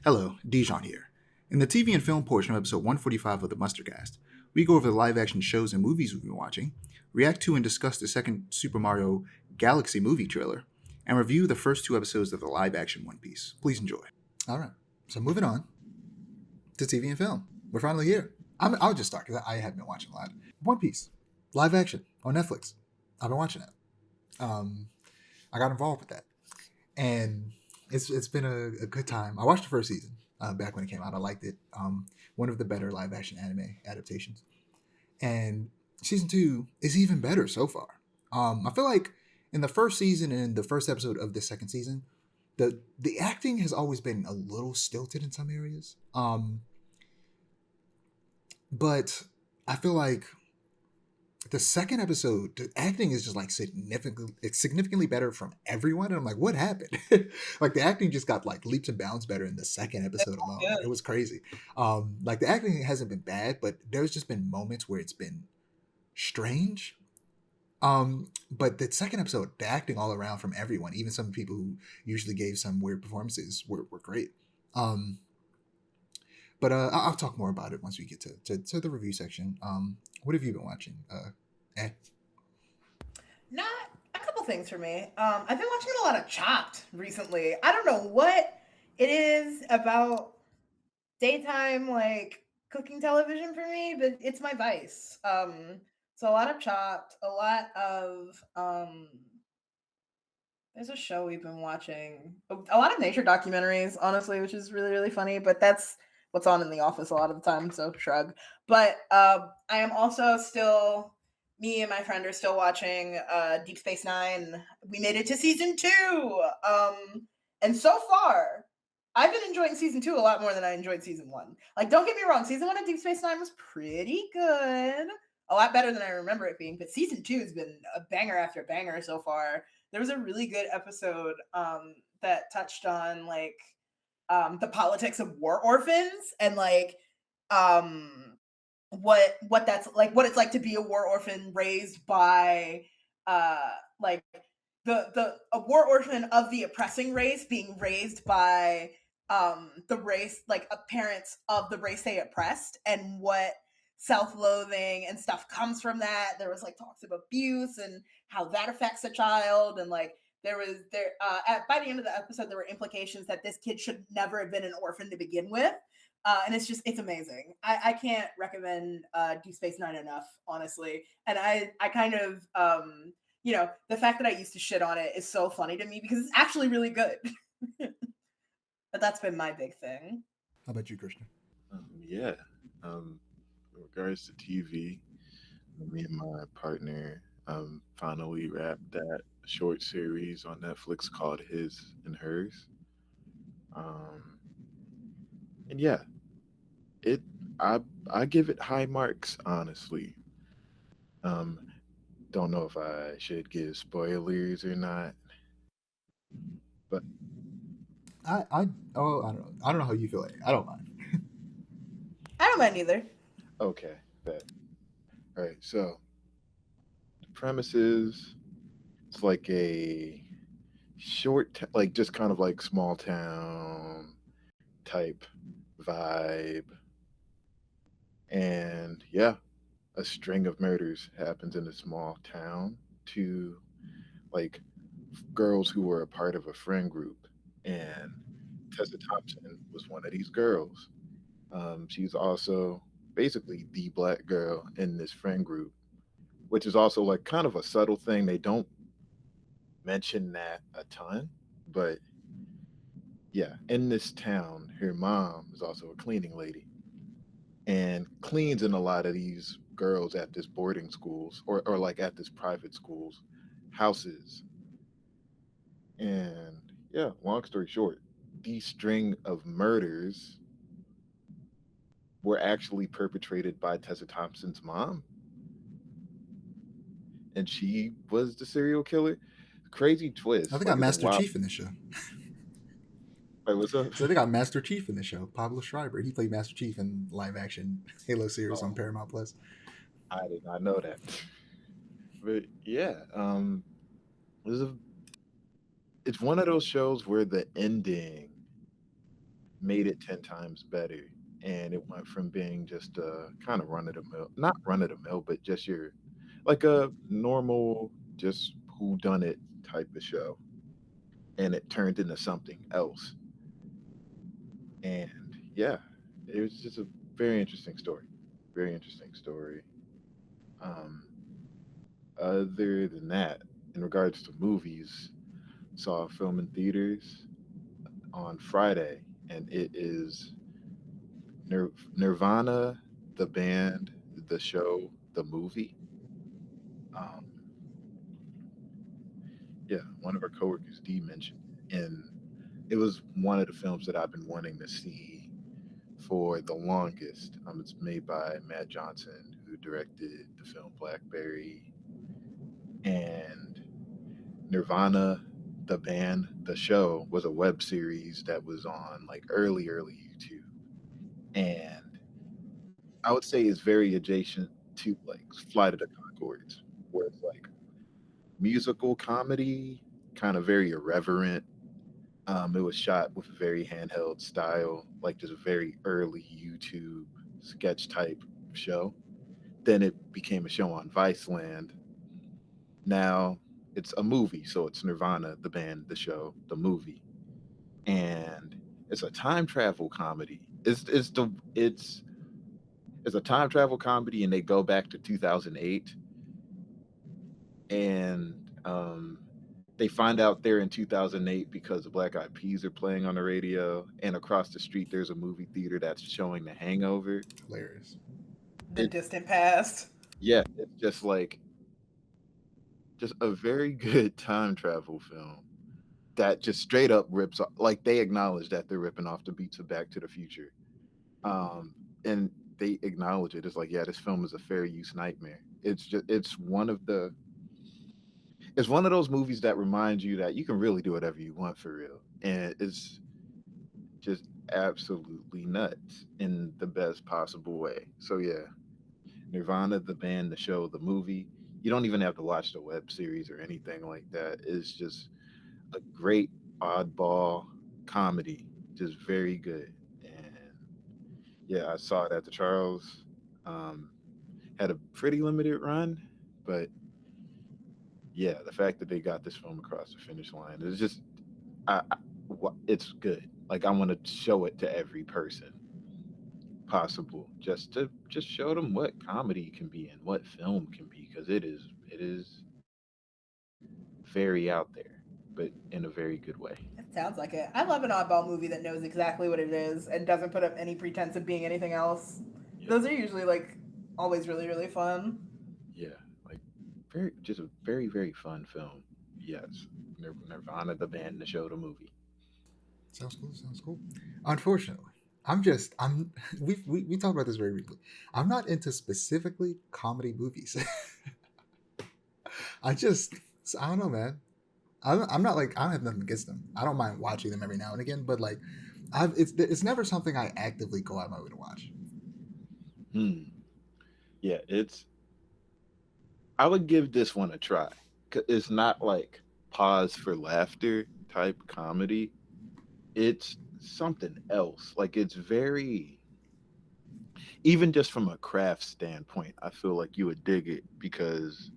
Hello, Dijon here. In the TV and film portion of episode 145 of the Mustardcast, we go over the live action shows and movies we've been watching, react to and discuss the second Super Mario Galaxy movie trailer, and review the first two episodes of the live action One Piece. Please enjoy. All right, so moving on to TV and film. We're finally here. I'll just start because I have been watching a lot. One Piece, live action on Netflix. I've been watching it. I got involved with that, and it's been a good time. I watched the first season back when it came out. I liked it. One of the better live action anime adaptations, and season two is even better so far. I feel like in the first season and the first episode of the second season, the acting has always been a little stilted in some areas. But I feel like the second episode, the acting is just like significantly better from everyone. And I'm like, what happened? Like the acting just got like leaps and bounds better in the second episode alone. Yeah. It was crazy. Like the acting hasn't been bad, but there's just been moments where it's been strange. But the second episode, the acting all around from everyone, even some people who usually gave some weird performances, were great. But I'll talk more about it once we get to the review section. What have you been watching? Not a couple things for me. I've been watching a lot of Chopped recently. I don't know what it is about daytime like cooking television for me, but it's my vice. So a lot of Chopped, a lot of there's a show we've been watching, a lot of nature documentaries, honestly, which is really really funny. But that's what's on in the office a lot of the time. So shrug. But I am also still. Me and my friend are still watching Deep Space Nine. We made it to season two, and so far, I've been enjoying season two a lot more than I enjoyed season one. Like, don't get me wrong, season one of Deep Space Nine was pretty good, a lot better than I remember it being. But season two has been a banger after banger so far. There was a really good episode that touched on like the politics of war orphans and like what that's like, what it's like to be a war orphan raised by like the a war orphan of the oppressing race being raised by the race, like parents of the race they oppressed, and what self-loathing and stuff comes from that. There was like talks of abuse and how that affects a child, and like by the end of the episode there were implications that this kid should never have been an orphan to begin with. And it's amazing. I can't recommend Deep Space Nine enough, honestly. And I kind of the fact that I used to shit on it is so funny to me because it's actually really good. But that's been my big thing. How about you, Christian? Yeah. In regards to TV, me and my partner finally wrapped that short series on Netflix called His and Hers. Um, and yeah, it I I give it high marks, honestly. Um, don't know if I should give spoilers or not, but I oh I don't know. I don't know how you feel. I don't mind. I don't mind either. okay. Bet. All right. So the premise is it's like a like just kind of like small town type vibe, and yeah, a string of murders happens in a small town to like girls who were a part of a friend group, and Tessa Thompson was one of these girls. She's also basically the black girl in this friend group, which is also like kind of a subtle thing. They don't mention that a ton, but yeah, in this town, her mom is also a cleaning lady and cleans in a lot of these girls at this boarding schools or like at this private schools houses. And yeah, long story short, these string of murders were actually perpetrated by Tessa Thompson's mom, and she was the serial killer. Crazy I twist. think I got Like it's a Master wild. Chief in this show. Wait, what's up? So they got Master Chief in the show. Pablo Schreiber. He played Master Chief in live action Halo series on Oh, Paramount Plus. I did not know that. But yeah, it's a, it's one of those shows where the ending made it 10 times better. And it went from being just a kind of run of the mill, not run of the mill, but just your like a normal, just who done it type of show. And it turned into something else. And yeah, it was just a very interesting story. Very interesting story. Um, Other than that, in regards to movies, saw a film in theaters on Friday, and it is Nirvana, the band, the show, the movie. Um, yeah, one of our coworkers, D, mentioned it, and it was one of the films that I've been wanting to see for the longest. It's made by Matt Johnson, who directed the film Blackberry, and Nirvana, the band, the show was a web series that was on like early YouTube, and I would say it's very adjacent to like Flight of the Conchords, where it's like musical comedy, kind of very irreverent. It was shot with a very handheld style, like just a very early YouTube sketch type show. Then it became a show on Viceland. Now it's a movie, so it's Nirvana, the band, the show, the movie, and it's a time travel comedy. It's a time travel comedy, and they go back to 2008, and they find out they're in 2008 because the Black Eyed Peas are playing on the radio, and across the street there's a movie theater that's showing The Hangover. Hilarious. The It distant past. Yeah, it's just like just a very good time travel film that just straight up rips off, like they acknowledge that they're ripping off the beats of Back to the Future. And they acknowledge it. It's like, yeah, this film is a fair use nightmare. It's one of those movies that reminds you that you can really do whatever you want for real. And it's just absolutely nuts in the best possible way. So yeah, Nirvana, the band, the show, the movie. You don't even have to watch the web series or anything like that. It's just a great oddball comedy, just very good. And yeah, I saw it at the Charles. Um, had a pretty limited run, but yeah, the fact that they got this film across the finish line is just, it's good. Like I want to show it to every person possible, just to just show them what comedy can be and what film can be, because it is very out there, but in a very good way. It sounds like it. I love an oddball movie that knows exactly what it is and doesn't put up any pretense of being anything else. Yeah, Those are usually like always really, really fun. yeah, like just a very very fun film. Yes, Nirvana, the band, the show, the movie. Sounds cool. Sounds cool. Unfortunately, I'm we talked about this very briefly. I'm not into specifically comedy movies. I just I don't know, man. I'm not like I don't have nothing against them. I don't mind watching them every now and again, but like it's never something I actively go out my way to watch. Hmm. Yeah, I would give this one a try. 'Cause it's not like pause for laughter type comedy. It's something else. Like it's very, even just from a craft standpoint, I feel like you would dig it because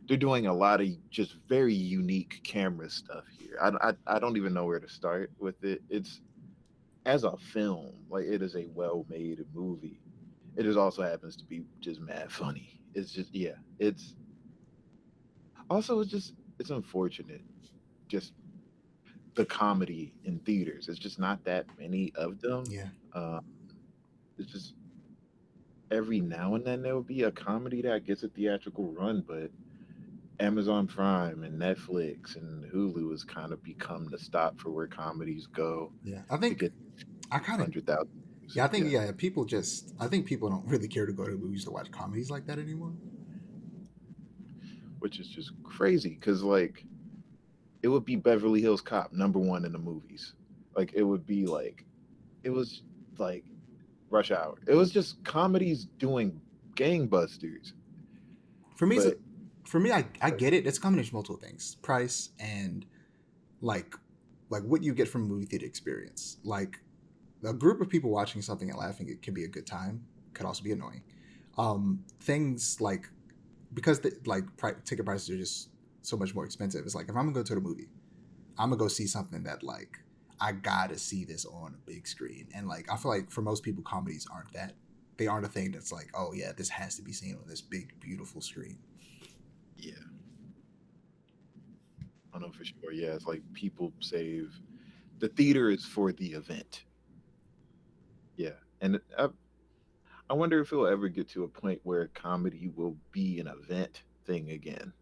they're doing a lot of just very unique camera stuff here. I don't even know where to start with it. It's as a film, like it is a well-made movie. It just also happens to be just mad funny. It's just yeah. It's unfortunate. Just the comedy in theaters. It's just not that many of them. Yeah. Um, it's just every now and then there will be a comedy that gets a theatrical run, but Amazon Prime and Netflix and Hulu has kind of become the stop for where comedies go Yeah. I to think get I kind of 100,000. yeah, I think Yeah, yeah, people just I think people don't really care to go to movies to watch comedies like that anymore. which is just crazy because like it would be Beverly Hills Cop number one in the movies. Like it was like Rush Hour. It was just comedies doing gangbusters. For me, But for me, I get it. It's a combination of multiple things: price and like like what you get from a movie theater experience. Like a group of people watching something and laughing, it can be a good time. Could also be annoying. Things like because ticket prices are just so much more expensive. It's like if I'm gonna go to the movie, I'm gonna go see something that like I gotta see this on a big screen. And like I feel like for most people, comedies aren't that. They aren't a thing that's like, oh yeah, this has to be seen on this big beautiful screen. Yeah, I know for sure. Yeah, it's like people save the theater is for the event. Yeah, and I wonder if it'll ever get to a point where comedy will be an event thing again.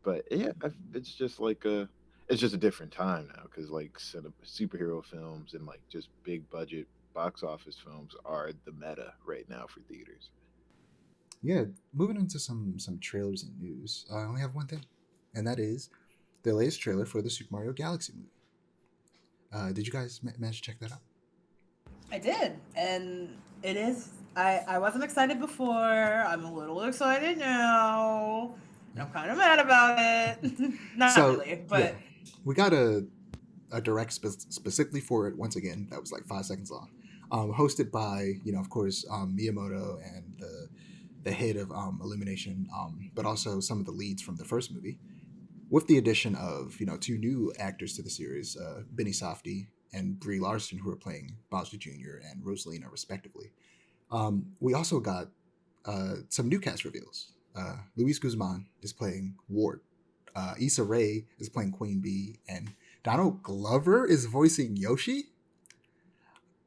But yeah, it's just like it's just a different time now because like superhero films and like just big budget box office films are the meta right now for theaters. Yeah, moving into some trailers and news. I only have one thing, and that is the latest trailer for the Super Mario Galaxy movie. Did you guys manage to check that out? I did, and it is. I wasn't excited before. I'm a little excited now. I'm kind of mad about it. Not So really, yeah, but we got a direct specifically for it once again that was like 5 seconds long, hosted by of course Miyamoto and the head of Illumination, but also some of the leads from the first movie, with the addition of two new actors to the series, Benny Safdie and Brie Larson, who are playing Bowser Jr. and Rosalina respectively. We also got some new cast reveals. Luis Guzman is playing Wart. Issa Rae is playing Queen Bee, and Donald Glover is voicing Yoshi.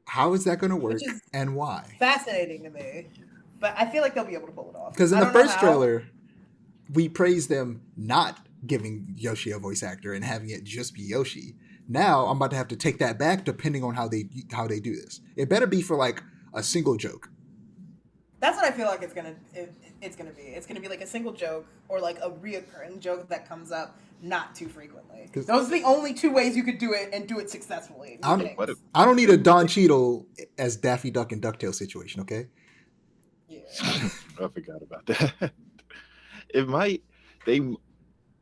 How is that going to work, which is and why? fascinating to me. But I feel like they'll be able to pull it off. Because in I the don't know first how. trailer, we praised them not giving Yoshi a voice actor and having it just be Yoshi. Now I'm about to have to take that back, depending on how they do this. It better be for like a single joke. That's what I feel like it's gonna be. It's gonna be like a single joke or like a reoccurring joke that comes up not too frequently. Those are the only two ways you could do it and do it successfully. I don't need a Don Cheadle as Daffy Duck and DuckTales situation, okay? Yeah. I forgot about that. It might they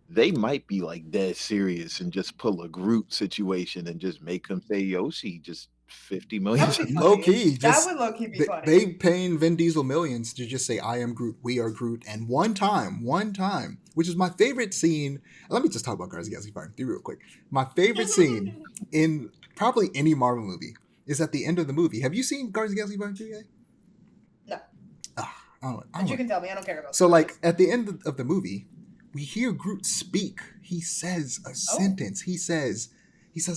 they might be like dead serious and just pull a Groot situation and just make him say Yoshi just 50 million That would be times. Low funny. key, That just would low key be funny. they paying Vin Diesel millions to just say "I am Groot, we are Groot," and one time, which is my favorite scene. Let me just talk about Guardians of the Galaxy Volume 3 real quick. My favorite scene in probably any Marvel movie is at the end of the movie. Have you seen Guardians of the Galaxy Volume 3 yet? No. But you can tell me, I don't care about. So, like at the end of the movie, we hear Groot speak. He says a sentence. He says,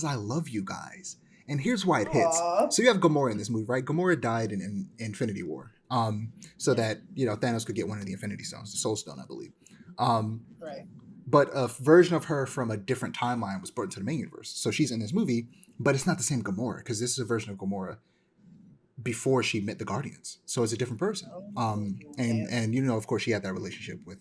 "I love you guys." And here's why it hits. Aww. So you have Gamora in this movie, right? Gamora died in Infinity War, so that Thanos could get one of the Infinity Stones, the Soul Stone, I believe. Right. But a version of her from a different timeline was brought into the main universe. So she's in this movie, but it's not the same Gamora because this is a version of Gamora before she met the Guardians. So it's a different person. And of course, she had that relationship with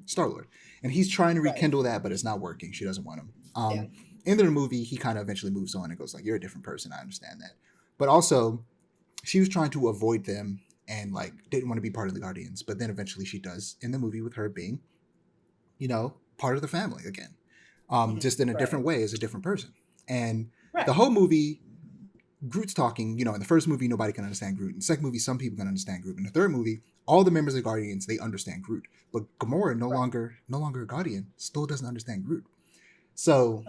Star-Lord. And he's trying to rekindle that, but it's not working. She doesn't want him. End of the movie, he kind of eventually moves on and goes like, "You're a different person. I understand that." But also, she was trying to avoid them and like didn't want to be part of the Guardians. But then eventually she does in the movie with her being, part of the family again. Just in a different way as a different person. And the whole movie, Groot's talking, in the first movie, nobody can understand Groot. In the second movie, some people can understand Groot. In the third movie, all the members of the Guardians, they understand Groot. But Gamora, no longer a Guardian, still doesn't understand Groot. So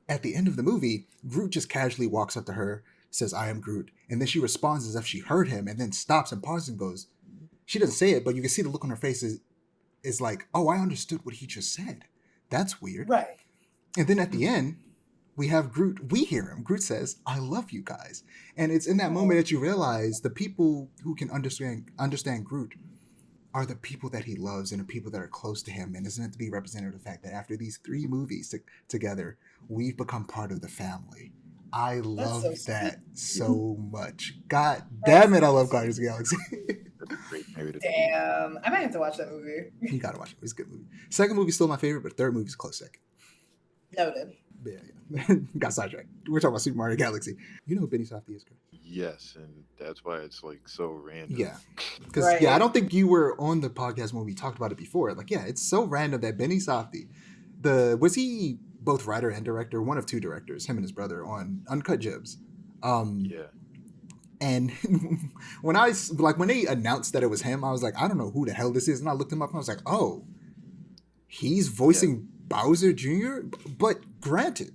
at the end of the movie, Groot just casually walks up to her, says, "I am Groot." And then she responds as if she heard him and then stops and pauses and goes, she doesn't say it, but you can see the look on her face is like, "Oh, I understood what he just said. That's weird." Right. And then at the end, we have Groot. We hear him. Groot says, "I love you guys." And it's in that moment that you realize the people who can understand Groot are the people that he loves and the people that are close to him. And isn't it to be representative of the fact that after these 3 movies together, we've become part of the family. I love that so much. God damn it, I love Guardians of the Galaxy. That's a great narrative. Damn. I might have to watch that movie. You gotta watch it. It's a good movie. Second movie's still my favorite, but third movie's a close second. Noted. Yeah. Got sidetracked. We're talking about Super Mario Galaxy. You know who Benny Safdie is, Chris? Yes, and that's why it's like so random. Yeah. Because I don't think you were on the podcast when we talked about it before. Like, yeah, it's so random that Benny Safdie, was he both writer and director, one of 2 directors, him and his brother, on Uncut Gems. Um, Yeah. and when when they announced that it was him, I was like, I don't know who the hell this is, and I looked him up and I was like, oh, he's Yeah. voicing Bowser Jr. But granted,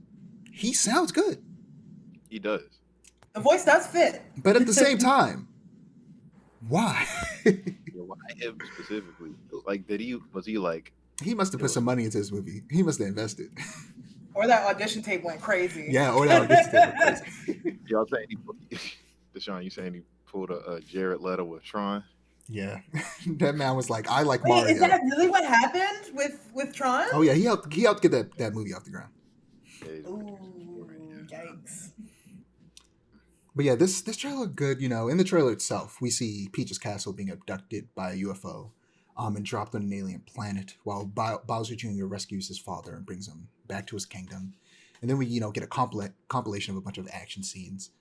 he sounds good. He does. The voice does fit. But at the same time, why? Yeah, why him specifically? Like, was he like, He must have put yo, some money into this movie. He must have invested. Or that audition tape went crazy. Yeah, or that audition tape went crazy. y'all saying Deshaun, you saying he pulled a Jared Leto with Tron? Yeah, that man was like, I like Wait, Mario. is that really what happened with Tron? Oh yeah, he helped get that movie off the ground. Yeah, he's Ooh, yeah. yikes. But yeah, this trailer looked good. You know, in the trailer itself, we see Peach's castle being abducted by a UFO, and dropped on an alien planet, while Bowser Jr. rescues his father and brings him back to his kingdom. And then we, get a compilation of a bunch of action scenes.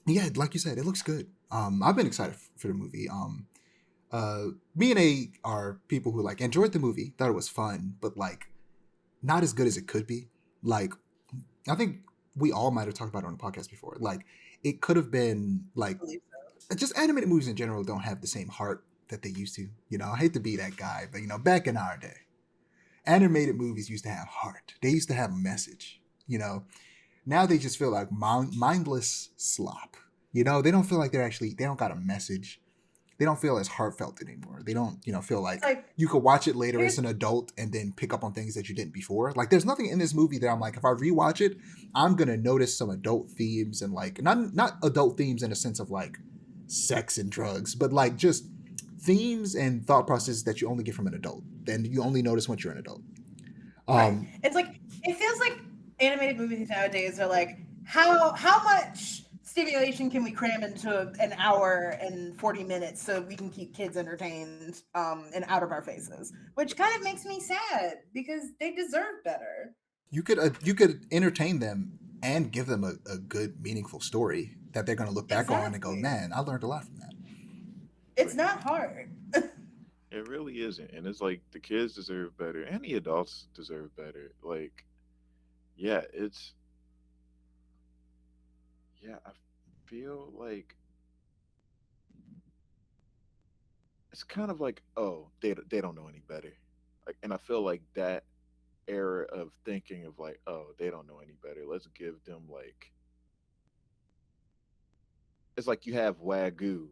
Yeah, like you said, it looks good. I've been excited for the movie. Me and A are people who like enjoyed the movie, thought it was fun, but like not as good as it could be. Like, I think we all might have talked about it on the podcast before. Like, it could have been like just animated movies in general don't have the same heart that they used to. I hate to be that guy, but back in our day, animated movies used to have heart. They used to have a message. Now they just feel like mindless slop. They don't feel like they don't got a message. They don't feel as heartfelt anymore. They don't, feel like you could watch it later as an adult and then pick up on things that you didn't before. Like, there's nothing in this movie that I'm like, if I rewatch it, I'm gonna notice some adult themes and like not adult themes in a sense of like sex and drugs, but like just themes and thought processes that you only get from an adult. Then you only notice once you're an adult. Right. It's like it feels like animated movies nowadays are like how much stimulation can we cram into an hour and 40 minutes so we can keep kids entertained and out of our faces, which kind of makes me sad because they deserve better. You could entertain them and give them a good, meaningful story that they're going to look back on and go, man, I learned a lot from that. It's not hard. It really isn't. And it's like the kids deserve better and the adults deserve better. Like, yeah, I feel like it's kind of like, oh, they don't know any better. Like, and I feel like that era of thinking of like, oh, they don't know any better. Let's give them like, it's like you have Wagyu,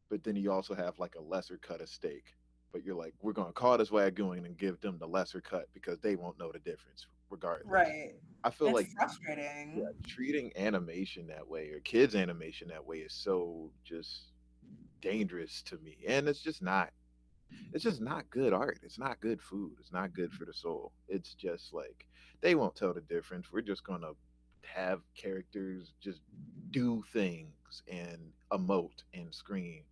but then you also have like a lesser cut of steak. But you're like, we're gonna call this Wagyu and give them the lesser cut because they won't know the difference regardless. Right. I feel It's like frustrating. yeah, treating animation that way or kids animation that way is so just dangerous to me. And it's just not good art. It's not good food. It's not good for the soul. It's just like they won't tell the difference. We're just gonna have characters just do things and emote and scream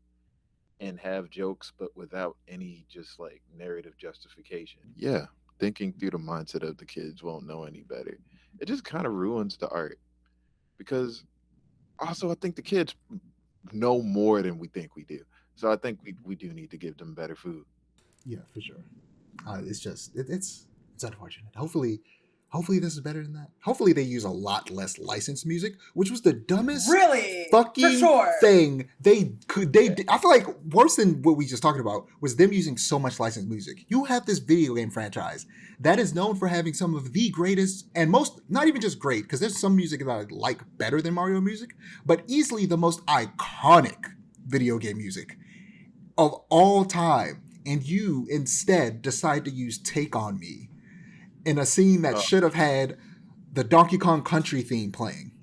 and have jokes, but without any just like narrative justification. Yeah, thinking through the mindset of the kids won't know any better. It just kind of ruins the art because also I think the kids know more than we think we do. So I think we do need to give them better food. Yeah, for sure. It's just it's unfortunate. Hopefully this is better than that. Hopefully they use a lot less licensed music, which was the dumbest Really? fucking For sure. thing they could. I feel like worse than what we just talked about was them using so much licensed music. You have this video game franchise that is known for having some of the greatest and most, not even just great, because there's some music that I like better than Mario music, but easily the most iconic video game music of all time. And you instead decide to use Take On Me in a scene that should have had the Donkey Kong Country theme playing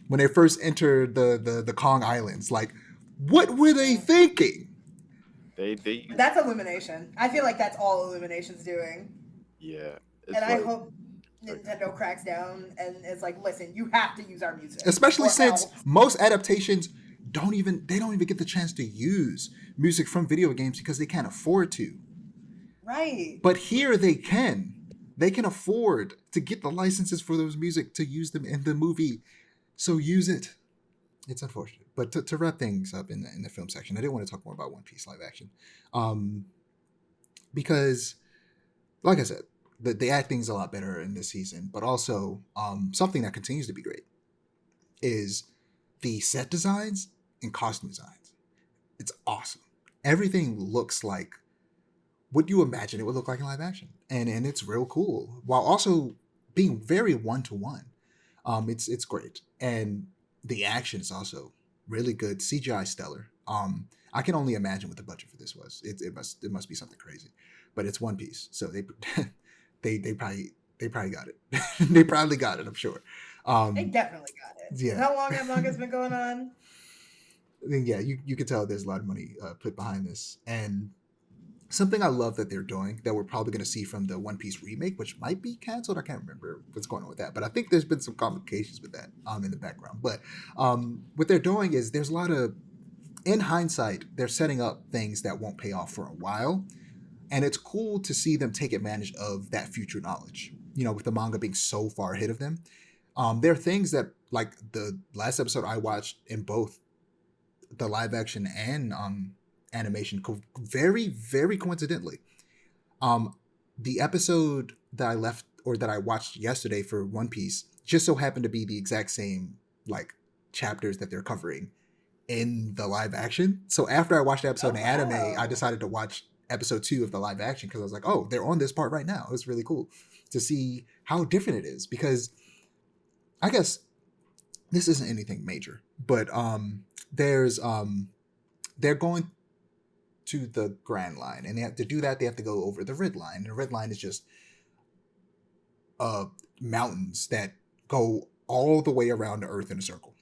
when they first entered the Kong Islands. Like, what were they thinking? That's Illumination. I feel like that's all Illumination's doing. Yeah. And I hope Nintendo cracks down and is like, listen, you have to use our music. Especially since most adaptations don't even get the chance to use music from video games because they can't afford to. Right. But here they can. They can afford to get the licenses for those music to use them in the movie. So use it. It's unfortunate. But to wrap things up in the film section, I did want to talk more about One Piece live action. Because, like I said, the acting's a lot better in this season, but also something that continues to be great is the set designs and costume designs. It's awesome. Everything looks like what you imagine it would look like in live action, and it's real cool while also being very one to one. It's great, and the action is also really good. CGI stellar. I can only imagine what the budget for this was. It must be something crazy, but it's One Piece, so they they probably got it. They probably got it. I'm sure. They Um, definitely got it. yeah, How long have manga's been going on? then yeah, you can tell there's a lot of money put behind this, and something I love that they're doing that we're probably going to see from the One Piece remake, which might be canceled. I can't remember what's going on with that, but I think there's been some complications with that in the background. But what they're doing is there's a lot of, in hindsight, they're setting up things that won't pay off for a while, and it's cool to see them take advantage of that future knowledge. With the manga being so far ahead of them, there are things that, like the last episode I watched in both the live action and animation, very very coincidentally, um the episode that I left or that I watched yesterday for One Piece just so happened to be the exact same like chapters that they're covering in the live action. So after I watched the episode Oh in anime, I wow. decided to watch episode 2 of the live action because I was like, oh, they're on this part right now. It was really cool to see how different it is, because I guess this isn't anything major, but there's they're going to the Grand Line, and they have to do that. They have to go over the Red Line, and the Red Line is just uh mountains that go all the way around the Earth in a circle.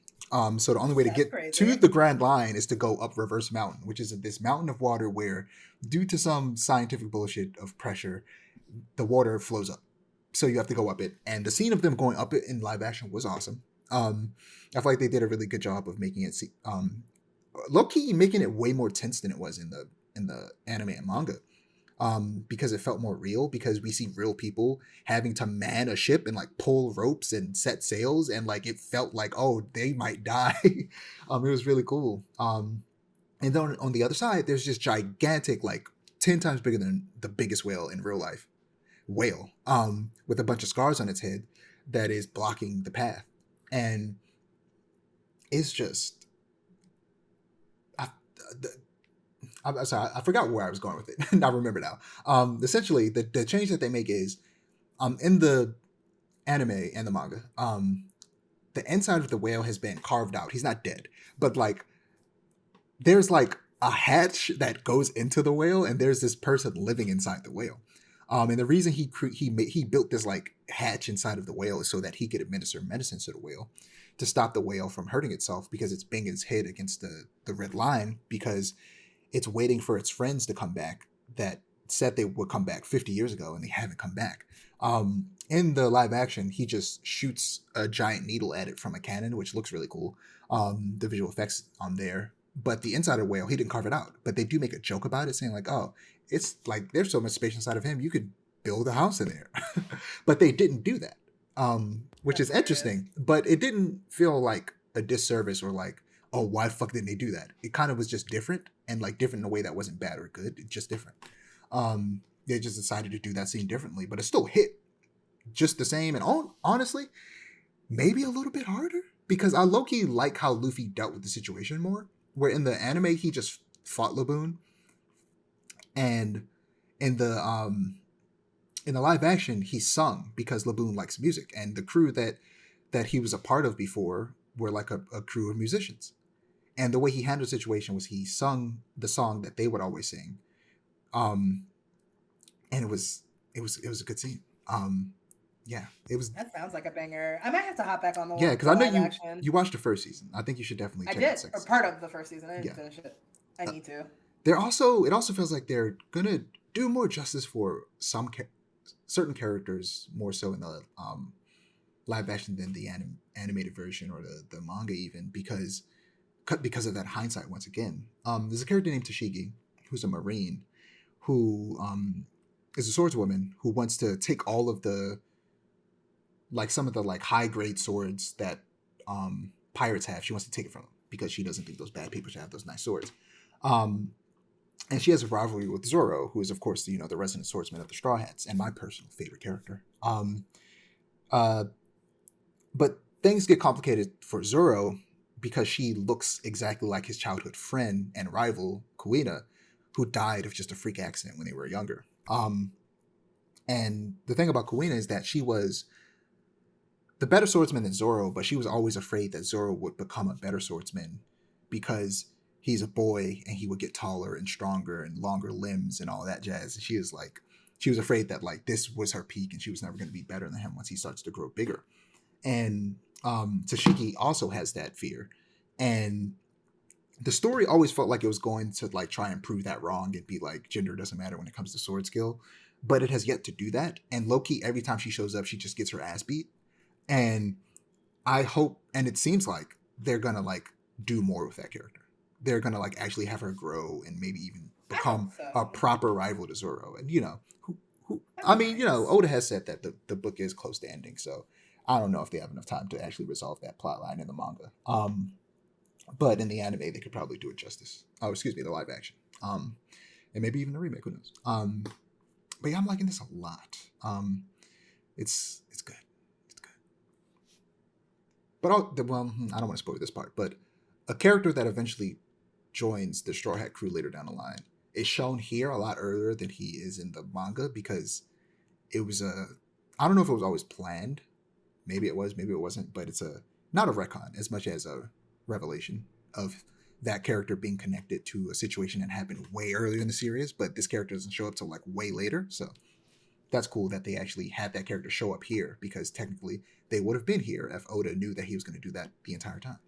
So the only way to That's get to crazy. the Grand Line is to go up Reverse Mountain, which is this mountain of water where, due to some scientific bullshit of pressure, the water flows up. So you have to go up it, and the scene of them going up it in live action was awesome. I feel like they did a really good job of making it low key, making it way more tense than it was in the anime and manga. Because it felt more real, because we see real people having to man a ship and like pull ropes and set sails, and like it felt like, oh, they might die. It was really cool. And then on the other side, there's just gigantic, like 10 times bigger than the biggest whale in real life whale, with a bunch of scars on its head that is blocking the path. And it's just, I, I'm sorry, I forgot where I was going with it. I remember now. Essentially, the change that they make is, in the anime and the manga, the inside of the whale has been carved out. He's not dead, but like there's like a hatch that goes into the whale, and there's this person living inside the whale. And the reason he built this like hatch inside of the whale is so that he could administer medicine to the whale to stop the whale from hurting itself, because it's banging its head against the red line, because it's waiting for its friends to come back that said they would come back 50 years ago, and they haven't come back. In the live action, he just shoots a giant needle at it from a cannon, which looks really cool. The visual effects on there. But the inside of the whale, he didn't carve it out. But they do make a joke about it, saying like, oh, it's like there's so much space inside of him, you could build a house in there. But they didn't do that, which That's is hilarious. interesting. But it didn't feel like a disservice or like, oh, why the fuck didn't they do that? It kind of was just different, and like different in a way that wasn't bad or good. It's just different. They just decided to do that scene differently, but it still hit just the same. And honestly, maybe a little bit harder, because I low key like how Luffy dealt with the situation more. Where in the anime he just fought Laboon, and in the live action he sung because Laboon likes music, and the crew that he was a part of before were like a crew of musicians. And the way he handled the situation was he sung the song that they would always sing, um, and it was a good scene. Yeah, it was. That sounds like a banger. I might have to hop back on Yeah, because the I know live you action. watched the first season. I think you should definitely I check out the did, second or season. part of the first season. I didn't Yeah, finish it. I uh, need to. it also feels like they're gonna do more justice for certain characters more so in the live action than the animated version or the manga, even because of that hindsight once again. There's a character named Tashigi who's a marine who is a swordswoman who wants to take all of the, like, some of the like high grade swords that pirates have. She wants to take it from them because she doesn't think those bad people should have those nice swords. Um, And she has a rivalry with Zoro, who is, of course, the resident swordsman of the Straw Hats, and my personal favorite character. Uh, but things get complicated for Zoro because she looks exactly like his childhood friend and rival, Kuina, who died of just a freak accident when they were younger. And the thing about Kuina is that she was the better swordsman than Zoro, but she was always afraid that Zoro would become a better swordsman because he's a boy and he would get taller and stronger and longer limbs and all that jazz. And she was afraid that like this was her peak and she was never going to be better than him once he starts to grow bigger. And Tashiki also has that fear. And the story always felt like it was going to like try and prove that wrong and be like gender doesn't matter when it comes to sword skill, but it has yet to do that. And Loki, every time she shows up, she just gets her ass beat. And I hope, and it seems like they're gonna like do more with that character. They're gonna like actually have her grow and maybe even become a proper rival to Zoro. And I mean, Oda has said that the book is close to ending, so I don't know if they have enough time to actually resolve that plot line in the manga. But in the anime, they could probably do it justice. Oh, excuse me, the live action. And maybe even the remake. Who knows? But yeah, I'm liking this a lot. It's good. It's good. But I don't want to spoil this part. But a character that eventually joins the Straw Hat crew later down the line is shown here a lot earlier than he is in the manga because it was I don't know if it was always planned. Maybe it was, maybe it wasn't. But it's not a retcon as much as a revelation of that character being connected to a situation that happened way earlier in the series, but this character doesn't show up till like way later. So that's cool that they actually had that character show up here because technically they would have been here if Oda knew that he was going to do that the entire time.